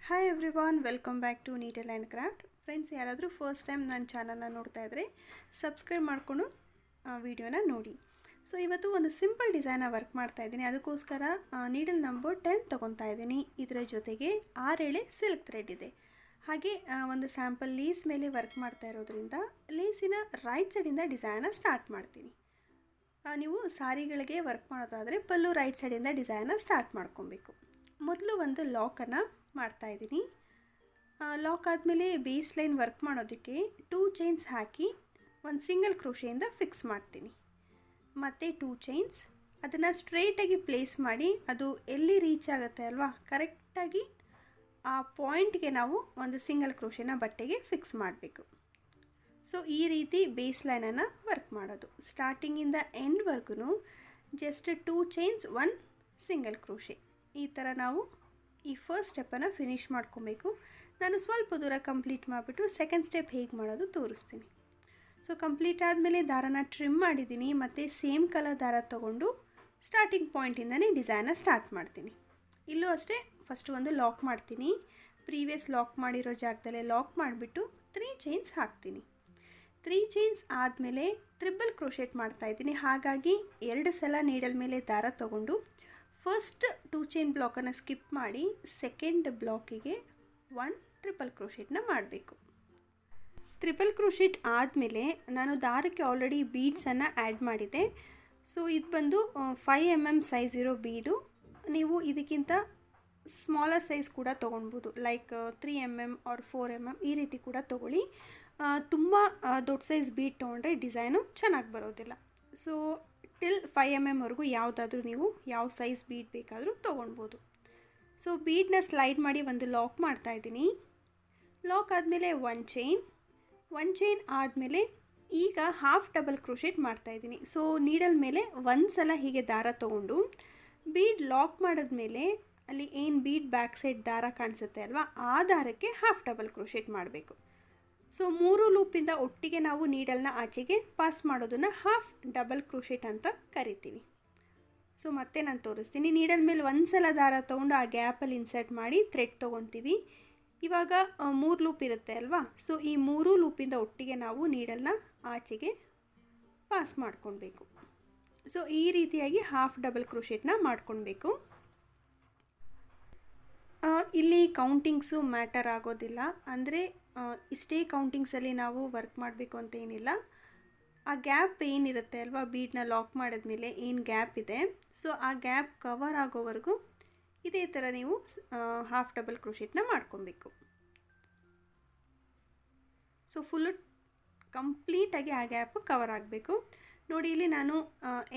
Hi everyone, welcome back to needle and craft. Friends, ಯಾರಾದರೂ first time ನನ್ನ ಚಾನಲ್ನ ನೋಡ್ತಾ ಇದ್ದರೆ ಸಬ್ಸ್ಕ್ರೈಬ್ ಮಾಡಿಕೊಂಡು ವಿಡಿಯೋನ ನೋಡಿ. ಸೊ ಇವತ್ತು ಒಂದು ಸಿಂಪಲ್ ಡಿಸೈನ ವರ್ಕ್ ಮಾಡ್ತಾ ಇದ್ದೀನಿ. ಅದಕ್ಕೋಸ್ಕರ ನೀಡಲ್ ನಂಬರ್ 10 ತೊಗೊತಾ ಇದ್ದೀನಿ. ಇದರ ಜೊತೆಗೆ 6 ಎಳೆ ಸಿಲ್ಕ್ ಥ್ರೆಡ್ ಇದೆ. ಹಾಗೆ ಒಂದು ಸ್ಯಾಂಪಲ್ ಲೇಸ್ ಮೇಲೆ ವರ್ಕ್ ಮಾಡ್ತಾ ಇರೋದ್ರಿಂದ ಲೇಸಿನ ರೈಟ್ ಸೈಡಿಂದ ಡಿಸೈನ ಸ್ಟಾರ್ಟ್ ಮಾಡ್ತೀನಿ. ನೀವು ಸಾರಿಗಳಿಗೆ ವರ್ಕ್ ಮಾಡೋದಾದರೆ ಪಲ್ಲು ರೈಟ್ ಸೈಡಿಂದ ಡಿಸೈನ ಸ್ಟಾರ್ಟ್ ಮಾಡ್ಕೊಬೇಕು. ಮೊದಲು ಒಂದು ಲಾಕನ್ನು ಮಾಡ್ತಾಯಿದ್ದೀನಿ. ಲಾಕ್ ಆದಮೇಲೆ ಬೇಸ್ ಲೈನ್ ವರ್ಕ್ ಮಾಡೋದಕ್ಕೆ 2 ಚೈನ್ಸ್ ಹಾಕಿ ಒಂದು ಸಿಂಗಲ್ ಕ್ರೋಶೆಯಿಂದ ಫಿಕ್ಸ್ ಮಾಡ್ತೀನಿ. ಮತ್ತು 2 ಚೈನ್ಸ್ ಅದನ್ನು ಸ್ಟ್ರೈಟಾಗಿ ಪ್ಲೇಸ್ ಮಾಡಿ ಅದು ಎಲ್ಲಿ ರೀಚ್ ಆಗುತ್ತೆ ಅಲ್ವಾ, ಕರೆಕ್ಟಾಗಿ ಆ ಪಾಯಿಂಟ್ಗೆ ನಾವು ಒಂದು ಸಿಂಗಲ್ ಕ್ರೋಶೆನ ಬಟ್ಟೆಗೆ ಫಿಕ್ಸ್ ಮಾಡಬೇಕು. ಸೊ ಈ ರೀತಿ ಬೇಸ್ ಲೈನನ್ನು ವರ್ಕ್ ಮಾಡೋದು. ಸ್ಟಾರ್ಟಿಂಗಿಂದ ಎಂಡ್ವರೆಗೂ ಜಸ್ಟ್ 2 ಚೈನ್ಸ್ 1 ಸಿಂಗಲ್ ಕ್ರೋಶೆ, ಈ ಥರ ನಾವು ಈ ಫಸ್ಟ್ ಸ್ಟೆಪ್ಪನ್ನು ಫಿನಿಷ್ ಮಾಡ್ಕೊಬೇಕು. ನಾನು ಸ್ವಲ್ಪ ದೂರ ಕಂಪ್ಲೀಟ್ ಮಾಡಿಬಿಟ್ಟು ಸೆಕೆಂಡ್ ಸ್ಟೆಪ್ ಹೇಗೆ ಮಾಡೋದು ತೋರಿಸ್ತೀನಿ. ಸೊ ಕಂಪ್ಲೀಟ್ ಆದಮೇಲೆ ದಾರನ ಟ್ರಿಮ್ ಮಾಡಿದ್ದೀನಿ ಮತ್ತು ಸೇಮ್ ಕಲರ್ ದಾರ ತೊಗೊಂಡು ಸ್ಟಾರ್ಟಿಂಗ್ ಪಾಯಿಂಟಿಂದನೇ ಡಿಸೈನ ಸ್ಟಾರ್ಟ್ ಮಾಡ್ತೀನಿ. ಇಲ್ಲೂ ಅಷ್ಟೇ, ಫಸ್ಟ್ ಒಂದು ಲಾಕ್ ಮಾಡ್ತೀನಿ. ಪ್ರೀವಿಯಸ್ ಲಾಕ್ ಮಾಡಿರೋ ಜಾಗದಲ್ಲೇ ಲಾಕ್ ಮಾಡಿಬಿಟ್ಟು 3 ಚೈನ್ಸ್ ಹಾಕ್ತೀನಿ. 3 ಚೈನ್ಸ್ ಆದಮೇಲೆ ಟ್ರಿಬಲ್ ಕ್ರೋಶೆಟ್ ಮಾಡ್ತಾಯಿದ್ದೀನಿ. ಹಾಗಾಗಿ 2 ಸಲ ನೀಡಲ್ ಮೇಲೆ ದಾರ ತೊಗೊಂಡು ಫಸ್ಟ್ 2 ಚೈನ್ ಬ್ಲಾಕನ್ನು ಸ್ಕಿಪ್ ಮಾಡಿ ಸೆಕೆಂಡ್ ಬ್ಲಾಕಿಗೆ 1 ಟ್ರಿಪಲ್ ಕ್ರೋಶೆಟ್ನ ಮಾಡಬೇಕು. ಟ್ರಿಪಲ್ ಕ್ರೋಶೆಟ್ ಆದಮೇಲೆ ನಾನು ದಾರಕ್ಕೆ ಆಲ್ರೆಡಿ ಬೀಡ್ಸನ್ನು ಆ್ಯಡ್ ಮಾಡಿದೆ. ಸೊ ಇದು ಬಂದು 5 mm ಸೈಜ್ ಇರೋ ಬೀಡು. ನೀವು ಇದಕ್ಕಿಂತ ಸ್ಮಾಲರ್ ಸೈಜ್ ಕೂಡ ತೊಗೊಳ್ಬೋದು, ಲೈಕ್ 3 mm ಆರ್ 4 mm ಈ ರೀತಿ ಕೂಡ ತೊಗೊಳ್ಳಿ. ತುಂಬ ದೊಡ್ಡ ಸೈಜ್ ಬೀಡ್ ತೊಗೊಂಡ್ರೆ ಡಿಸೈನು ಚೆನ್ನಾಗಿ ಬರೋದಿಲ್ಲ. ಸೊ ಟಿಲ್ 5 mm ವರೆಗೂ ಯಾವುದಾದ್ರೂ ನೀವು ಯಾವ ಸೈಜ್ ಬೀಡ್ ಬೇಕಾದರೂ ತೊಗೊಳ್ಬೋದು. ಸೊ ಬೀಡನ್ನ ಸ್ಲೈಡ್ ಮಾಡಿ ಒಂದು ಲಾಕ್ ಮಾಡ್ತಾಯಿದ್ದೀನಿ. ಲಾಕ್ ಆದಮೇಲೆ 1 ಚೈನ್ ಆದಮೇಲೆ ಈಗ ಹಾಫ್ ಡಬಲ್ ಕ್ರೋಶೆಟ್ ಮಾಡ್ತಾಯಿದ್ದೀನಿ. ಸೊ ನೀಡಲ್ ಮೇಲೆ ಒಂದು ಸಲ ಹೀಗೆ ದಾರ ತೊಗೊಂಡು ಬೀಡ್ ಲಾಕ್ ಮಾಡಿದ್ಮೇಲೆ ಅಲ್ಲಿ ಏನು ಬೀಡ್ ಬ್ಯಾಕ್ ಸೈಡ್ ದಾರ ಕಾಣಿಸುತ್ತೆ ಅಲ್ವಾ, ಆ ದಾರಕ್ಕೆ ಹಾಫ್ ಡಬಲ್ ಕ್ರೋಶೆಟ್ ಮಾಡಬೇಕು. ಸೊ 3 ಲೂಪಿಂದ ಒಟ್ಟಿಗೆ ನಾವು ನೀಡಲ್ನ ಆಚೆಗೆ ಪಾಸ್ ಮಾಡೋದನ್ನು ಹಾಫ್ ಡಬಲ್ ಕ್ರೋಶೆಟ್ ಅಂತ ಕರಿತೀವಿ. ಸೊ ಮತ್ತೆ ನಾನು ತೋರಿಸ್ತೀನಿ. ನೀಡಲ್ ಮೇಲೆ ಒಂದು ಸಲ ದಾರ ತೊಗೊಂಡು ಆ ಗ್ಯಾಪಲ್ಲಿ ಇನ್ಸರ್ಟ್ ಮಾಡಿ ಥ್ರೆಡ್ ತೊಗೊತೀವಿ. ಇವಾಗ 3 ಲೂಪ್ ಇರುತ್ತೆ ಅಲ್ವಾ, ಸೊ ಈ 3 ಲೂಪಿಂದ ಒಟ್ಟಿಗೆ ನಾವು ನೀಡಲ್ನ ಆಚೆಗೆ ಪಾಸ್ ಮಾಡ್ಕೊಳ್ಬೇಕು. ಸೊ ಈ ರೀತಿಯಾಗಿ ಹಾಫ್ ಡಬಲ್ ಕ್ರೋಶೆಟ್ನ ಮಾಡ್ಕೊಳ್ಬೇಕು. ಇಲ್ಲಿ ಕೌಂಟಿಂಗ್ಸು ಮ್ಯಾಟರ್ ಆಗೋದಿಲ್ಲ, ಅಂದರೆ ಇಷ್ಟೇ ಕೌಂಟಿಂಗ್ಸಲ್ಲಿ ನಾವು ವರ್ಕ್ ಮಾಡಬೇಕು ಅಂತ ಏನಿಲ್ಲ. ಆ ಗ್ಯಾಪ್ ಏನಿರುತ್ತೆ ಅಲ್ವಾ, ಬೀಡನ್ನ ಲಾಕ್ ಮಾಡಿದ್ಮೇಲೆ ಏನು ಗ್ಯಾಪ್ ಇದೆ, ಸೊ ಆ ಗ್ಯಾಪ್ ಕವರ್ ಆಗೋವರೆಗೂ ಇದೇ ಥರ ನೀವು ಹಾಫ್ ಡಬಲ್ ಕ್ರೋಶೆಟ್ನ ಮಾಡ್ಕೊಬೇಕು. ಸೊ ಫುಲ್ಲು ಕಂಪ್ಲೀಟಾಗಿ ಆ ಗ್ಯಾಪ್ ಕವರ್ ಆಗಬೇಕು. ನೋಡಿ, ಇಲ್ಲಿ ನಾನು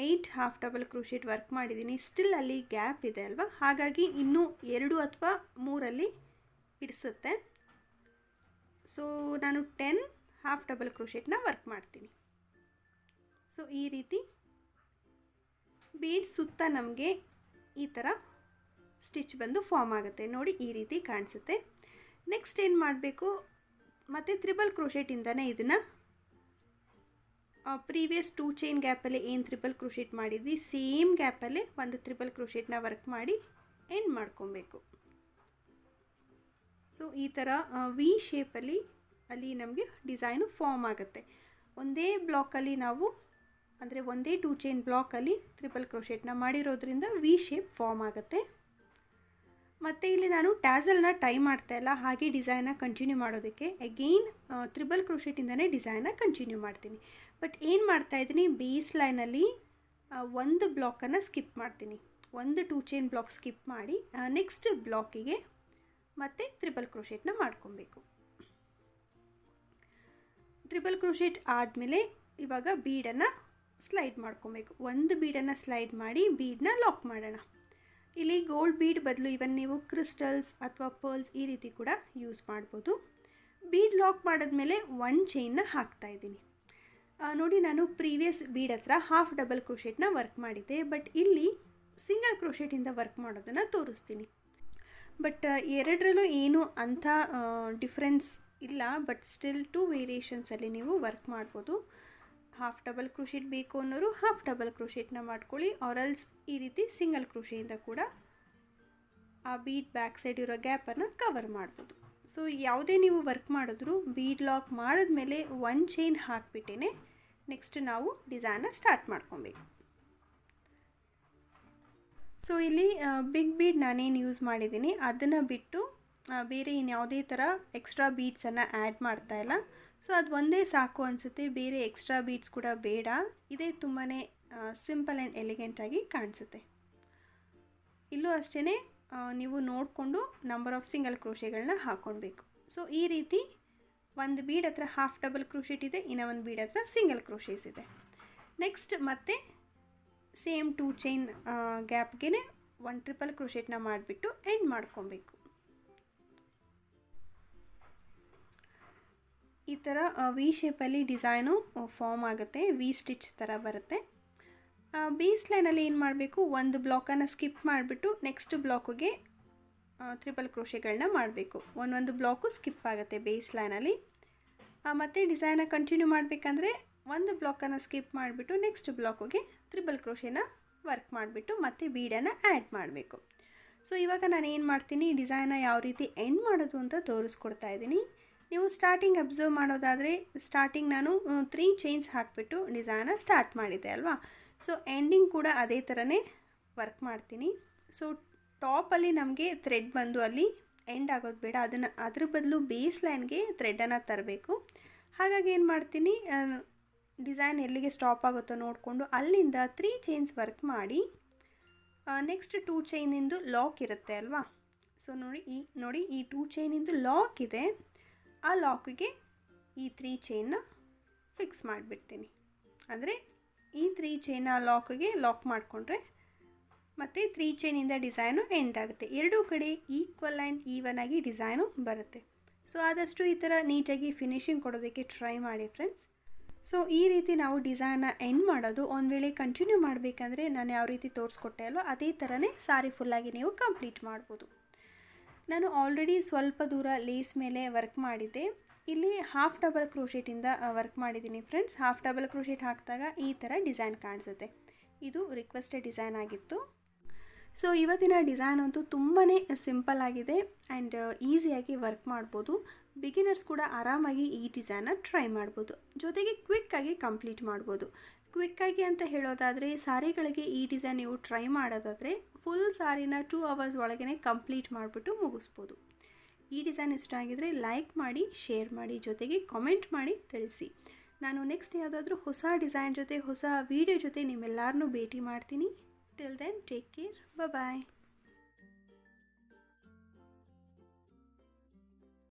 8 ಹಾಫ್ ಡಬಲ್ ಕ್ರೋಶೆಟ್ ವರ್ಕ್ ಮಾಡಿದ್ದೀನಿ. ಸ್ಟಿಲ್ ಅಲ್ಲಿ ಗ್ಯಾಪ್ ಇದೆ ಅಲ್ವಾ, ಹಾಗಾಗಿ ಇನ್ನೂ 2 ಅಥವಾ 3 ಇಡಿಸುತ್ತೆ. ಸೊ ನಾನು 10 ಹಾಫ್ ಡಬಲ್ ಕ್ರೋಶೆಟ್ನ ವರ್ಕ್ ಮಾಡ್ತೀನಿ. ಸೊ ಈ ರೀತಿ ಬೀಡ್ ಸುತ್ತ ನಮಗೆ ಈ ಥರ ಸ್ಟಿಚ್ ಬಂದು ಫಾರ್ಮ್ ಆಗುತ್ತೆ. ನೋಡಿ, ಈ ರೀತಿ ಕಾಣಿಸುತ್ತೆ. ನೆಕ್ಸ್ಟ್ ಏನು ಮಾಡಬೇಕು, ಮತ್ತು ತ್ರಿಬಲ್ ಕ್ರೋಶೆಟಿಂದನೇ ಇದನ್ನು ಪ್ರೀವಿಯಸ್ 2 ಚೈನ್ ಗ್ಯಾಪಲ್ಲಿ ಏನು ಟ್ರಿಪಲ್ ಕ್ರೋಶೆಟ್ ಮಾಡಿದ್ವಿ, ಸೇಮ್ ಗ್ಯಾಪಲ್ಲೇ ಒಂದು ಟ್ರಿಪಲ್ ಕ್ರೋಶೆಟ್ನ ವರ್ಕ್ ಮಾಡಿ ಎಂಡ್ ಮಾಡ್ಕೊಬೇಕು. ಸೊ ಈ ಥರ ವಿ ಶೇಪಲ್ಲಿ ಅಲ್ಲಿ ನಮಗೆ ಡಿಸೈನು ಫಾರ್ಮ್ ಆಗುತ್ತೆ. ಒಂದೇ ಬ್ಲಾಕಲ್ಲಿ ನಾವು, ಅಂದರೆ ಒಂದೇ 2 ಚೈನ್ ಬ್ಲಾಕಲ್ಲಿ ಟ್ರಿಪಲ್ ಕ್ರೋಶೆಟ್ನ ಮಾಡಿರೋದ್ರಿಂದ ವಿ ಶೇಪ್ ಫಾರ್ಮ್ ಆಗುತ್ತೆ. ಮತ್ತು ಇಲ್ಲಿ ನಾನು ಟ್ಯಾಸಲ್ನ ಟೈ ಮಾಡ್ತಾಯಿಲ್ಲ, ಹಾಗೆ ಡಿಸೈನ ಕಂಟಿನ್ಯೂ ಮಾಡೋದಕ್ಕೆ ಅಗೇನ್ ಟ್ರಿಬಲ್ ಕ್ರೋಶೆಟಿಂದನೇ ಡಿಸೈನ ಕಂಟಿನ್ಯೂ ಮಾಡ್ತೀನಿ. ಬಟ್ ಏನು ಮಾಡ್ತಾಯಿದ್ದೀನಿ, ಬೇಸ್ ಲೈನಲ್ಲಿ ಒಂದು ಬ್ಲಾಕನ್ನು ಸ್ಕಿಪ್ ಮಾಡ್ತೀನಿ. ಒಂದು 2 ಚೈನ್ ಬ್ಲಾಕ್ ಸ್ಕಿಪ್ ಮಾಡಿ ನೆಕ್ಸ್ಟ್ ಬ್ಲಾಕಿಗೆ ಮತ್ತೆ ಟ್ರಿಬಲ್ ಕ್ರೋಶೆಟ್ನ ಮಾಡ್ಕೊಬೇಕು. ಟ್ರಿಬಲ್ ಕ್ರೋಶೆಟ್ ಆದಮೇಲೆ ಇವಾಗ ಬೀಡನ್ನು ಸ್ಲೈಡ್ ಮಾಡ್ಕೊಬೇಕು. ಒಂದು ಬೀಡನ್ನು ಸ್ಲೈಡ್ ಮಾಡಿ ಬೀಡನ್ನ ಲಾಕ್ ಮಾಡೋಣ. ಇಲ್ಲಿ ಗೋಲ್ಡ್ ಬೀಡ್ ಬದಲು ಇವನ್ ನೀವು ಕ್ರಿಸ್ಟಲ್ಸ್ ಅಥವಾ ಪರ್ಲ್ಸ್ ಈ ರೀತಿ ಕೂಡ ಯೂಸ್ ಮಾಡ್ಬೋದು. ಬೀಡ್ ಲಾಕ್ ಮಾಡಿದ್ಮೇಲೆ 1 ಚೈನ್ನ ಹಾಕ್ತಾಯಿದ್ದೀನಿ. ನೋಡಿ, ನಾನು ಪ್ರೀವಿಯಸ್ ಬೀಡ್ ಹತ್ರ ಹಾಫ್ ಡಬಲ್ ಕ್ರೋಶೆಟ್ನ ವರ್ಕ್ ಮಾಡಿದ್ದೆ, ಬಟ್ ಇಲ್ಲಿ ಸಿಂಗಲ್ ಕ್ರೋಶೆಟಿಂದ ವರ್ಕ್ ಮಾಡೋದನ್ನು ತೋರಿಸ್ತೀನಿ. ಬಟ್ ಎರಡರಲ್ಲೂ ಏನು ಅಂಥ ಡಿಫ್ರೆನ್ಸ್ ಇಲ್ಲ, ಬಟ್ ಸ್ಟಿಲ್ 2 ವೇರಿಯೇಷನ್ಸಲ್ಲಿ ನೀವು ವರ್ಕ್ ಮಾಡ್ಬೋದು. ಹಾಫ್ ಡಬಲ್ ಕ್ರೋಶೆಟ್ ಬೇಕು ಅನ್ನೋರು ಹಾಫ್ ಡಬಲ್ ಕ್ರೋಶೆಟ್ನ ಮಾಡ್ಕೊಳ್ಳಿ, ಆರ್ ಎಲ್ಸ್ ಈ ರೀತಿ ಸಿಂಗಲ್ ಕ್ರೋಶೆಯಿಂದ ಕೂಡ ಆ ಬೀಡ್ ಬ್ಯಾಕ್ ಸೈಡ್ ಇರೋ ಗ್ಯಾಪನ್ನು ಕವರ್ ಮಾಡ್ಬೋದು. ಸೊ ಯಾವುದೇ ನೀವು ವರ್ಕ್ ಮಾಡಿದ್ರೂ ಬೀಡ್ ಲಾಕ್ ಮಾಡಿದ್ಮೇಲೆ ಒಂದು ಚೈನ್ ಹಾಕಿಬಿಟ್ಟೇ ನೆಕ್ಸ್ಟ್ ನಾವು ಡಿಸೈನ್ನ ಸ್ಟಾರ್ಟ್ ಮಾಡ್ಕೊಬೇಕು. ಸೊ ಇಲ್ಲಿ ಬಿಗ್ ಬೀಡ್ ನಾನೇನು ಯೂಸ್ ಮಾಡಿದ್ದೀನಿ ಅದನ್ನು ಬಿಟ್ಟು ಬೇರೆ ಇನ್ಯಾವುದೇ ಥರ ಎಕ್ಸ್ಟ್ರಾ ಬೀಡ್ಸನ್ನು ಆ್ಯಡ್ ಮಾಡ್ತಾಯಿಲ್ಲ. ಸೊ ಅದು ಒಂದೇ ಸಾಕು ಅನಿಸುತ್ತೆ, ಬೇರೆ ಎಕ್ಸ್ಟ್ರಾ ಬೀಡ್ಸ್ ಕೂಡ ಬೇಡ. ಇದೇ ತುಂಬಾ ಸಿಂಪಲ್ ಆ್ಯಂಡ್ ಎಲಿಗೆಂಟಾಗಿ ಕಾಣಿಸುತ್ತೆ. ಇಲ್ಲೂ ಅಷ್ಟೇ ನೀವು ನೋಡಿಕೊಂಡು ನಂಬರ್ ಆಫ್ ಸಿಂಗಲ್ ಕ್ರೋಶೆಗಳನ್ನ ಹಾಕ್ಕೊಳ್ಬೇಕು. ಸೊ ಈ ರೀತಿ ಒಂದು ಬೀಡ್ ಹತ್ರ ಹಾಫ್ ಡಬಲ್ ಕ್ರೋಶೆಟ್ ಇದೆ, ಇನ್ನೂ ಒಂದು ಬೀಡ್ ಹತ್ರ ಸಿಂಗಲ್ ಕ್ರೋಶೇಸ್ ಇದೆ. ನೆಕ್ಸ್ಟ್ ಮತ್ತೆ ಸೇಮ್ 2 ಚೈನ್ ಗ್ಯಾಪ್ಗೆ ಒಂದು ಟ್ರಿಪಲ್ ಕ್ರೋಶೆಟ್ನ ಮಾಡಿಬಿಟ್ಟು ಎಂಡ್ ಮಾಡ್ಕೊಬೇಕು. ಈ ಥರ ವಿ ಶೇಪಲ್ಲಿ ಡಿಸೈನು ಫಾರ್ಮ್ ಆಗುತ್ತೆ, ವಿ ಸ್ಟಿಚ್ ಥರ ಬರುತ್ತೆ. ಬೇಸ್ ಲೈನಲ್ಲಿ ಏನು ಮಾಡಬೇಕು, ಒಂದು ಬ್ಲಾಕನ್ನು ಸ್ಕಿಪ್ ಮಾಡಿಬಿಟ್ಟು ನೆಕ್ಸ್ಟ್ ಬ್ಲಾಕಿಗೆ ಟ್ರಿಪಲ್ ಕ್ರೋಶೆಗಳನ್ನ ಮಾಡಬೇಕು. ಒಂದೊಂದು ಬ್ಲಾಕು ಸ್ಕಿಪ್ ಆಗುತ್ತೆ ಬೇಸ್ ಲೈನಲ್ಲಿ. ಮತ್ತು ಡಿಸೈನ ಕಂಟಿನ್ಯೂ ಮಾಡಬೇಕಂದ್ರೆ ಒಂದು ಬ್ಲಾಕನ್ನು ಸ್ಕಿಪ್ ಮಾಡಿಬಿಟ್ಟು ನೆಕ್ಸ್ಟ್ ಬ್ಲಾಕಿಗೆ ಟ್ರಿಪಲ್ ಕ್ರೋಶೆನ ವರ್ಕ್ ಮಾಡಿಬಿಟ್ಟು ಮತ್ತೆ ಬೀಡನ್ನು ಆ್ಯಡ್ ಮಾಡಬೇಕು. ಸೊ ಇವಾಗ ನಾನು ಏನು ಮಾಡ್ತೀನಿ, ಡಿಸೈನ ಯಾವ ರೀತಿ ಎಂಡ್ ಮಾಡೋದು ಅಂತ ತೋರಿಸ್ಕೊಡ್ತಾ ಇದ್ದೀನಿ. ನೀವು ಸ್ಟಾರ್ಟಿಂಗ್ ಅಬ್ಸರ್ವ್ ಮಾಡೋದಾದರೆ ಸ್ಟಾರ್ಟಿಂಗ್ ನಾನು 3 ಚೈನ್ಸ್ ಹಾಕಿಬಿಟ್ಟು ಡಿಸೈನ ಸ್ಟಾರ್ಟ್ ಮಾಡಿದ್ದೆ ಅಲ್ವಾ. ಸೊ ಎಂಡಿಂಗ್ ಕೂಡ ಅದೇ ಥರನೇ ವರ್ಕ್ ಮಾಡ್ತೀನಿ. ಸೊ ಟಾಪಲ್ಲಿ ನಮಗೆ ಥ್ರೆಡ್ ಬಂದು ಅಲ್ಲಿ ಎಂಡ್ ಆಗೋದು ಬೇಡ, ಅದ್ರ ಬದಲು ಬೇಸ್ ಲೈನ್ಗೆ ಥ್ರೆಡನ್ನು ತರಬೇಕು. ಹಾಗಾಗಿ ಏನು ಮಾಡ್ತೀನಿ, ಡಿಸೈನ್ ಎಲ್ಲಿಗೆ ಸ್ಟಾಪ್ ಆಗುತ್ತೋ ನೋಡಿಕೊಂಡು ಅಲ್ಲಿಂದ 3 ಚೈನ್ಸ್ ವರ್ಕ್ ಮಾಡಿ ನೆಕ್ಸ್ಟ್ 2 ಚೈನಿಂದು ಲಾಕ್ ಇರುತ್ತೆ ಅಲ್ವಾ. ಸೊ ನೋಡಿ ಈ 2 ಚೈನಿಂದು ಲಾಕ್ ಇದೆ, ಆ ಲಾಕಿಗೆ ಈ 3 ಚೈನ್ನ ಫಿಕ್ಸ್ ಮಾಡಿಬಿಡ್ತೀನಿ. ಅಂದರೆ ಈ 3 ಚೈನ ಲಾಕಿಗೆ ಲಾಕ್ ಮಾಡಿಕೊಂಡ್ರೆ ಮತ್ತು 3 ಚೈನಿಂದ ಡಿಸೈನು ಎಂಡ್ ಆಗುತ್ತೆ. ಎರಡೂ ಕಡೆ ಈಕ್ವಲ್ ಆ್ಯಂಡ್ ಈವನ್ ಆಗಿ ಡಿಸೈನು ಬರುತ್ತೆ. ಸೊ ಆದಷ್ಟು ಈ ಥರ ನೀಟಾಗಿ ಫಿನಿಶಿಂಗ್ ಕೊಡೋದಕ್ಕೆ ಟ್ರೈ ಮಾಡಿ ಫ್ರೆಂಡ್ಸ್. ಸೊ ಈ ರೀತಿ ನಾವು ಡಿಸೈನ್ನ ಎಂಡ್ ಮಾಡೋದು. ಒಂದು ವೇಳೆ ಕಂಟಿನ್ಯೂ ಮಾಡಬೇಕಂದ್ರೆ ನಾನು ಯಾವ ರೀತಿ ತೋರಿಸ್ಕೊಟ್ಟೆ ಅಲ್ವ ಅದೇ ಥರನೇ ಸಾರಿ ಫುಲ್ಲಾಗಿ ನೀವು ಕಂಪ್ಲೀಟ್ ಮಾಡ್ಬೋದು. ನಾನು ಆಲ್ರೆಡಿ ಸ್ವಲ್ಪ ದೂರ ಲೇಸ್ ಮೇಲೆ ವರ್ಕ್ ಮಾಡಿದ್ದೆ. ಇಲ್ಲಿ ಹಾಫ್ ಡಬಲ್ ಕ್ರೋಶೆಟಿಂದ ವರ್ಕ್ ಮಾಡಿದ್ದೀನಿ ಫ್ರೆಂಡ್ಸ್. ಹಾಫ್ ಡಬಲ್ ಕ್ರೋಶೆಟ್ ಹಾಕಿದಾಗ ಈ ಥರ ಡಿಸೈನ್ ಕಾಣಿಸುತ್ತೆ. ಇದು ರಿಕ್ವೆಸ್ಟೆಡ್ ಡಿಸೈನ್ ಆಗಿತ್ತು. ಸೊ ಇವತ್ತಿನ ಡಿಸೈನ್ ಅಂತೂ ತುಂಬಾ ಸಿಂಪಲ್ ಆಗಿದೆ ಆ್ಯಂಡ್ ಈಸಿಯಾಗಿ ವರ್ಕ್ ಮಾಡ್ಬೋದು. ಬಿಗಿನರ್ಸ್ ಕೂಡ ಆರಾಮಾಗಿ ಈ ಡಿಸೈನ್ನ ಟ್ರೈ ಮಾಡ್ಬೋದು, ಜೊತೆಗೆ ಕ್ವಿಕ್ಕಾಗಿ ಕಂಪ್ಲೀಟ್ ಮಾಡ್ಬೋದು. ಕ್ವಿಕ್ಕಾಗಿ ಅಂತ ಹೇಳೋದಾದರೆ ಸಾರಿಗಳಿಗೆ ಈ ಡಿಸೈನ್ ನೀವು ಟ್ರೈ ಮಾಡೋದಾದರೆ ಫುಲ್ ಸಾರಿನ 2 ಅವರ್ಸ್ ಒಳಗೇ ಕಂಪ್ಲೀಟ್ ಮಾಡಿಬಿಟ್ಟು ಮುಗಿಸ್ಬೋದು. ಈ ಡಿಸೈನ್ ಇಷ್ಟ ಆಗಿದರೆ ಲೈಕ್ ಮಾಡಿ, ಶೇರ್ ಮಾಡಿ, ಜೊತೆಗೆ ಕಾಮೆಂಟ್ ಮಾಡಿ ತಿಳಿಸಿ. ನಾನು ನೆಕ್ಸ್ಟ್ ಯಾವುದಾದ್ರೂ ಹೊಸ ಡಿಸೈನ್ ಜೊತೆ ಹೊಸ ವೀಡಿಯೋ ಜೊತೆ ನಿಮ್ಮೆಲ್ಲರನ್ನೂ ಭೇಟಿ ಮಾಡ್ತೀನಿ. ಟಿಲ್ ದೆನ್ ಟೇಕ್ ಕೇರ್, ಬಾಯ್.